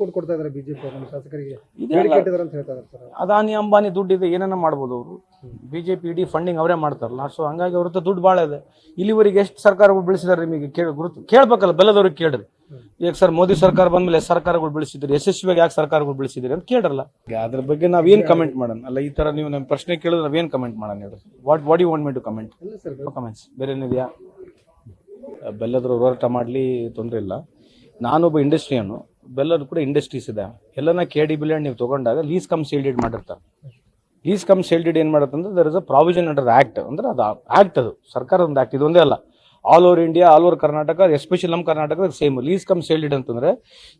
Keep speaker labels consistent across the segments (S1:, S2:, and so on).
S1: ಕೋಟಿ ಕೊಡ್ತಾ ಇದ್ದಾರೆ ಬಿಜೆಪಿ ನಮ್ಮ ಶಾಸಕರಿಗೆ ಬೇಡಿಕೆ ಇಟ್ಟಿದ್ದಾರೆ ಅಂತ ಹೇಳ್ತಾ ಇದ್ದಾರೆ ಸರ್.
S2: ಅದಾನಿ ಅಂಬಾನಿ ದುಡ್ಡಿದೆ, ಏನನ್ನ ಮಾಡ್ಬೋದು ಅವರು. ಬಿಜೆಪಿ ಇಡೀ ಫಂಡಿಂಗ್ ಅವರೇ ಮಾಡ್ತಾರಲ್ಲ, ಸೊ ಹಂಗಾಗಿ ಅವ್ರ ಹತ್ರ ದುಡ್ಡು ಭಾಳ ಇದೆ. ಇಲ್ಲಿವರೆಗೆ ಎಷ್ಟು ಸರ್ಕಾರಗಳು ಬೆಳೆಸಿದಾರೆ ನಿಮಗೆ ಕೇಳ್ಬೇಕಲ್ಲ, ಬೆಲ್ಲದವ್ರಿಗೆ ಕೇಳ್ರಿ. ಈಗ ಸರ್ ಮೋದಿ ಸರ್ಕಾರ ಬಂದ್ಮೇಲೆ ಸರ್ಕಾರಗಳು ಬೆಳೆಸಿದ್ರಿ, ಯಶಸ್ವಿಯಾಗಿ ಯಾಕೆ ಸರ್ಕಾರಗಳು ಬೆಳೆಸಿದ್ರಿ ಅಂತ ಕೇಳ್ರಲ್ಲ. ಅದ್ರ ಬಗ್ಗೆ ನಾವೇನ್ ಕಮೆಂಟ್ ಮಾಡೋಣ? ಅಲ್ಲ, ಈ ತರ ನೀವು ನಮ್ಮ ಪ್ರಶ್ನೆ ಕೇಳಿದ್ರೆ ನಾವೇನ್ ಕಮೆಂಟ್ ಮಾಡೋಣ ಹೇಳ್ರಿ? What you want me to comment? Comments ಬೇರೆ ಏನಿದೆಯಾ? ಬೆಲ್ಲದ್ರು ಹೋರಾಟ ಮಾಡಲಿ, ತೊಂದರೆ ಇಲ್ಲ. ನಾನೊಬ್ಬ ಇಂಡಸ್ಟ್ರಿಯನ್ನು, ಬೆಲ್ಲದು ಕೂಡ ಇಂಡಸ್ಟ್ರೀಸ್ ಇದೆ. ಎಲ್ಲನ KDB ಲ್ಯಾಂಡ್ ನೀವು ತಗೊಂಡಾಗ ಲೀಸ್ ಕಮ್ ಸೇಲ್ಡೆಡ್ ಮಾಡಿರ್ತಾರೆ. ಲೀಸ್ ಕಮ್ ಸೇಲ್ಡೆಡ್ ಏನು ಮಾಡುತ್ತಂದ್ರೆ there is a provision under act, ಅಂದ್ರೆ ಅದು ಆಕ್ಟ್, ಅದು ಸರ್ಕಾರದ ಒಂದು ಆಕ್ಟ್. ಇದೊಂದೇ ಅಲ್ಲ, all over India, all over Karnataka, especially ನಮ್ಮ ಕರ್ನಾಟಕದ ಸೇಮ್ ಲೀಸ್ ಕಮ್ ಸೇಲ್ಡೆಡ್ ಅಂತಂದ್ರೆ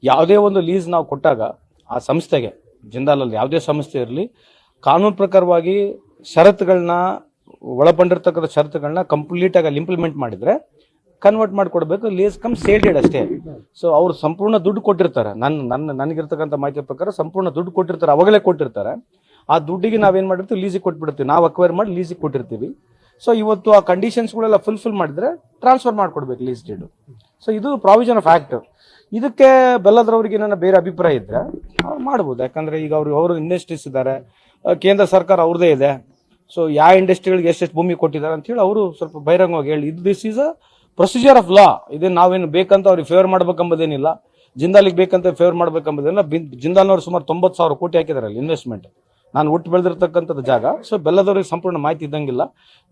S2: ಯಾವುದೇ ಒಂದು ಲೀಸ್ ನಾವು ಕೊಟ್ಟಾಗ ಆ ಸಂಸ್ಥೆಗೆ, ಜಿಂದಾಲಲ್ಲಿ ಯಾವುದೇ ಸಂಸ್ಥೆ ಇರಲಿ, ಕಾನೂನು ಪ್ರಕಾರವಾಗಿ ಷರತ್ತುಗಳನ್ನ, ಒಳಪಂಡಿರ್ತಕ್ಕಂಥ ಷರತ್ತುಗಳನ್ನ ಕಂಪ್ಲೀಟ್ ಆಗಿ ಅಲ್ಲಿ ಇಂಪ್ಲಿಮೆಂಟ್ ಮಾಡಿದ್ರೆ ಕನ್ವರ್ಟ್ ಮಾಡಿಕೊಡ್ಬೇಕು. ಲೀಸ್ ಕಮ್ ಸೇಲ್ಡೆಡ್ ಅಷ್ಟೇ. ಸೊ ಅವ್ರು ಸಂಪೂರ್ಣ ದುಡ್ಡು ಕೊಟ್ಟಿರ್ತಾರೆ. ನನಗಿರ್ತಕ್ಕಂಥ ಮಾಹಿತಿ ಪ್ರಕಾರ ಸಂಪೂರ್ಣ ದುಡ್ಡು ಕೊಟ್ಟಿರ್ತಾರೆ, ಅವಾಗಲೇ ಕೊಟ್ಟಿರ್ತಾರೆ. ಆ ದುಡ್ಡಿಗೆ ನಾವೇನು ಮಾಡಿರ್ತೀವಿ, ಲೀಸಿಗೆ ಕೊಟ್ಬಿಡ್ತೀವಿ, ನಾವು ಅಕ್ವೈರ್ ಮಾಡಿ ಲೀಸಿಗೆ ಕೊಟ್ಟಿರ್ತೀವಿ. ಸೊ ಇವತ್ತು ಆ ಕಂಡೀಷನ್ಸ್ಗಳೆಲ್ಲ ಫುಲ್ಫಿಲ್ ಮಾಡಿದ್ರೆ ಟ್ರಾನ್ಸ್ಫರ್ ಮಾಡ್ಕೊಡ್ಬೇಕು ಲೀಸ್ ಡೀಡು. ಸೊ ಇದು ಪ್ರಾವಿಷನ್ ಆಫ್ ಆಕ್ಟ್. ಇದಕ್ಕೆ ಬೆಲ್ಲದ್ರವ್ರಿಗೆ ಏನಾರ ಬೇರೆ ಅಭಿಪ್ರಾಯ ಇದ್ರೆ ಅವ್ರು ಮಾಡ್ಬೋದು. ಯಾಕಂದ್ರೆ ಈಗ ಅವರು ಇಂಡಸ್ಟ್ರೀಸ್ ಇದ್ದಾರೆ, ಕೇಂದ್ರ ಸರ್ಕಾರ ಅವ್ರದೇ ಇದೆ. ಸೊ ಯಾವ ಇಂಡಸ್ಟ್ರಿಗಳಿಗೆ ಎಷ್ಟೆಷ್ಟು ಭೂಮಿ ಕೊಟ್ಟಿದ್ದಾರೆ ಅಂತ ಹೇಳಿ ಅವರು ಸ್ವಲ್ಪ ಬಹಿರಂಗವಾಗಿ ಹೇಳಿ, this is a procedure of law. ಇದೇ ನಾವೇನು ಬೇಕಂತ ಅವ್ರಿಗೆ ಫೇವರ್ ಮಾಡ್ಬೇಕಂಬುದೇನಿಲ್ಲ, ಜಿಂದಾಲಿಗೆ ಬೇಕಂತ ಫೇವರ್ ಮಾಡ್ಬೇಕಂಬುದೇನಿಲ್ಲ. ಜಿಂದಾಲ್ನವ್ರು ಸುಮಾರು 90,000 ಕೋಟಿ ಹಾಕಿದಾರೆ ಅಲ್ಲಿ ಇನ್ವೆಸ್ಟ್ಮೆಂಟ್, ನಾನು ಒಟ್ಟು ಬೆಳೆದಿರ್ತಕ್ಕಂಥದ್ದು ಜಾಗ. ಸೊ ಬೆಲ್ಲದವ್ರಿಗೆ ಸಂಪೂರ್ಣ ಮಾಹಿತಿ ಇದ್ದಂಗಿಲ್ಲ.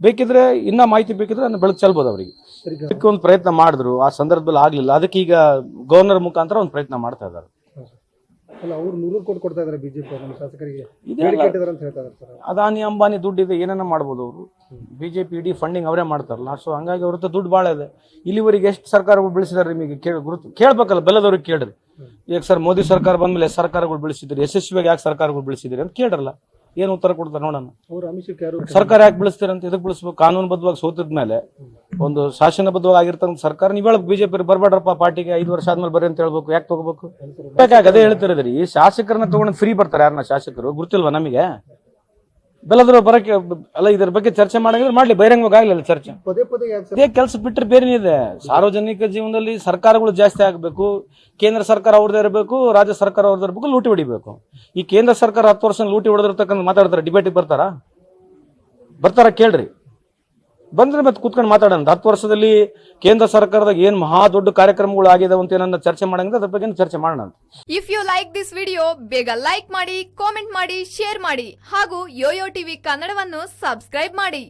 S2: ಬೇಕಿದ್ರೆ ಇನ್ನ ಮಾಹಿತಿ ಬೇಕಿದ್ರೆ ನಾನು ಬೆಳಕು ಚೆಲ್ಬೋದು ಅವರಿಗೆ. ಅದಕ್ಕೆ ಒಂದು ಪ್ರಯತ್ನ ಮಾಡಿದ್ರು, ಆ ಸಂದರ್ಭದಲ್ಲಿ ಆಗ್ಲಿಲ್ಲ. ಅದಕ್ಕೆ ಈಗ ಗವರ್ನರ್ ಮುಖಾಂತರ ಒಂದು ಪ್ರಯತ್ನ ಮಾಡ್ತಾ ಇದ್ದಾರೆ.
S1: ಅಲ್ಲ, ಅವ್ರು 100 ಕೋಟಿ ಕೊಡ್ತಾ ಇದ್ದಾರೆ ಬಿಜೆಪಿ ನಮ್ಮ ಶಾಸಕರಿಗೆ ಬೇಡಿಕೆ ಇಟ್ಟಿದ್ದಾರೆ ಅಂತ ಹೇಳ್ತಾ ಇದ್ದಾರೆ ಸರ್.
S2: ಅದಾನಿ ಅಂಬಾನಿ ದುಡ್ಡಿದೆ, ಏನನ್ನ ಮಾಡ್ಬೋದು ಅವರು. ಬಿಜೆಪಿ ಇಡೀ ಫಂಡಿಂಗ್ ಅವರೇ ಮಾಡ್ತಾರಲ್ಲ, ಸೊ ಹಂಗಾಗಿ ಅವ್ರ ಹತ್ರ ದುಡ್ಡು ಭಾಳ ಇದೆ. ಇಲ್ಲಿವರೆಗೆ ಎಷ್ಟು ಸರ್ಕಾರಗಳು ಬೆಳೆಸಿದಾರೆ ನಿಮಗೆ ಕೇಳ್ಬೇಕಲ್ಲ, ಬೆಲ್ಲದವ್ರಿಗೆ ಕೇಳ್ರಿ. ಈಗ ಸರ್ ಮೋದಿ ಸರ್ಕಾರ ಬಂದ್ಮೇಲೆ ಸರ್ಕಾರಗಳು ಬೆಳೆಸಿದ್ರಿ, ಯಶಸ್ವಿಯಾಗಿ ಯಾಕೆ ಸರ್ಕಾರಗಳು ಬೆಳೆಸಿದ್ರಿ ಅಂತ ಕೇಳ್ರಲ್ಲ. ಏನು ಉತ್ತರ ಕೊಡ್ತಾರೆ ನೋಡೋಣ. ಸರ್ಕಾರ ಯಾಕೆ ಬೆಳೆಸ್ತೀರಂತ, ಇದಕ್ಕೆ ಬೆಳೆಸ್ಬೇಕು. ಕಾನೂನುಬದ್ಧವಾಗಿ ಸೋತಿದ್ಮೇಲೆ ಒಂದು ಶಾಸನಬದ್ಧವಾಗಿ ಆಗಿರ್ತಕ್ಕಂಥ ಸರ್ಕಾರ ನೀವು ಹೇಳಕ್ ಬಿಜೆಪಿ ಬರ್ಬೇಡ್ರಪ್ಪ ಪಾರ್ಟಿಗೆ 5 ವರ್ಷ ಆದ್ಮೇಲೆ ಬರ್ರಿ ಅಂತ ಹೇಳ್ಬೇಕು. ಯಾಕೆ ತಗೋಬೇಕು? ಬೇಕಾಗಿ ಅದೇ ಹೇಳ್ತಿರೋದ್ರಿ. ಶಾಸಕರನ್ನ ತಗೊಂಡು ಫ್ರೀ ಬರ್ತಾರೆ ಯಾರನ್ನ ಶಾಸಕರು ಗೊತ್ತಿಲ್ವಾ ನಮಗೆ? ಬೆಲ್ಲದ್ರು ಬರಕ್ಕೆ ಅಲ್ಲ, ಇದ್ರ ಬಗ್ಗೆ ಚರ್ಚೆ ಮಾಡಿದ್ರೆ ಮಾಡ್ಲಿ, ಬಹಿರಂಗವಾಗಿ ಆಗ್ಲಿಲ್ಲ ಚರ್ಚೆ. ಇದೇ ಕೆಲಸ ಬಿಟ್ಟರೆ ಬೇರೆ ಇದೆ. ಸಾರ್ವಜನಿಕ ಜೀವನದಲ್ಲಿ ಸರ್ಕಾರಗಳು ಜಾಸ್ತಿ ಆಗಬೇಕು, ಕೇಂದ್ರ ಸರ್ಕಾರ ಅವ್ರದೇ ಇರಬೇಕು, ರಾಜ್ಯ ಸರ್ಕಾರ ಅವ್ರದೇ ಇರಬೇಕು, ಲೂಟಿ ಹೊಡಿಬೇಕು. ಈ ಕೇಂದ್ರ ಸರ್ಕಾರ 10 ವರ್ಷ ಲೂಟಿ ಹೊಡೆದಿರ್ತಕ್ಕಂಥ ಮಾತಾಡ್ತಾರೆ, ಡಿಬೇಟಿಗೆ ಬರ್ತಾರ ಕೇಳ್ರಿ. ಬಂದ್ರೆ ಮತ್ತೆ ಕುತ್ಕೊಂಡು ಮಾತಾಡೋಣ. 10 ವರ್ಷದಲ್ಲಿ ಕೇಂದ್ರ ಸರ್ಕಾರದಾಗ ಏನ್ ಮಹಾ ದೊಡ್ಡ ಕಾರ್ಯಕ್ರಮಗಳು ಆಗಿದಾವ ಅಂತ ಏನನ್ನ ಚರ್ಚೆ ಮಾಡಂಗಿದ್ರೆ ಅದ್ರ ಬಗ್ಗೆ ಚರ್ಚೆ ಮಾಡೋಣ.
S3: If you like this video, ಬೇಗ ಲೈಕ್ ಮಾಡಿ, ಕಾಮೆಂಟ್ ಮಾಡಿ, ಶೇರ್ ಮಾಡಿ ಹಾಗೂ ಯೋಯೋ ಟಿವಿ ಕನ್ನಡವನ್ನು ಸಬ್ಸ್ಕ್ರೈಬ್ ಮಾಡಿ.